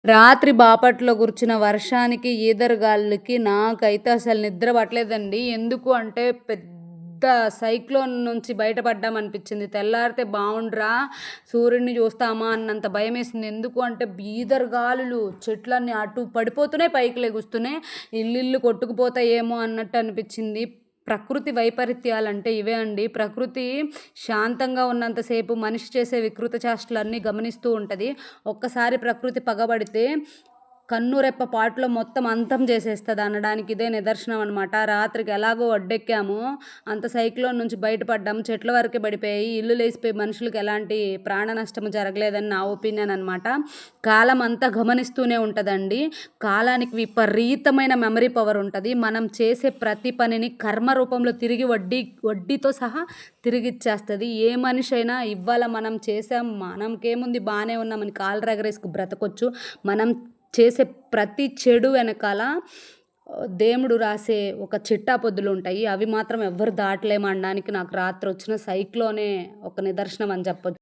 రాత్రి బాపట్లో కురిసిన వర్షానికి, ఈదరగాలులకి నాకైతే అసలు నిద్ర పట్టలేదండి. ఎందుకు అంటే పెద్ద సైక్లోన్ నుంచి బయటపడ్డామనిపించింది. తెల్లారితే బావుండురా, సూర్యుడిని చూస్తామా అన్నంత భయమేసింది. ఎందుకు అంటే ఈదరగాలులు, చెట్లన్నీ అటు పడిపోతున్నాయి, పైకి లెగుస్తున్నాయి. ఇల్లిల్లు కొట్టుకుపోతాయేమో అన్నట్టు అనిపించింది. ప్రకృతి వైపరీత్యాలంటే ఇవే అండి. ప్రకృతి శాంతంగా ఉన్నంత సేపు మనిషి చేసే వికృత చేష్టలన్నీ గమనిస్తూ ఉంటది. ఒక్కసారి ప్రకృతి పగబడితే కన్నురెప్ప పాటులో మొత్తం అంతం చేసేస్తది అనడానికి ఇదే నిదర్శనం అనమాట. రాత్రికి ఎలాగో ఒడ్డెక్కాము. అంత సైక్లోన్ నుంచి బయటపడ్డాము. చెట్ల వరకే పడిపోయాయి. ఇల్లు లేసిపోయి మనుషులకి ఎలాంటి ప్రాణ నష్టం జరగలేదని నా ఒపీనియన్ అనమాట. కాలం అంతా గమనిస్తూనే ఉంటదండి. కాలానికి విపరీతమైన మెమరీ పవర్ ఉంటది. మనం చేసే ప్రతి పనిని కర్మ రూపంలో తిరిగి వడ్డీతో సహా తిరిగిచ్చేస్తది. ఏ మనిషైనా ఇవ్వాళ మనం చేసాం, మనకేముంది బానే ఉన్నామని కాళ్ళు రగరేసుకు బ్రతకొచ్చు. మనం చేసే ప్రతి చెడు వెనకాల దేవుడు రాసే ఒక చిట్టా పొద్దులుంటాయి. అవి మాత్రం ఎవ్వరు దాటలేమనడానికి నాకు రాత్రొచ్చిన సైక్లోనే ఒక నిదర్శనం అని చెప్పొచ్చు.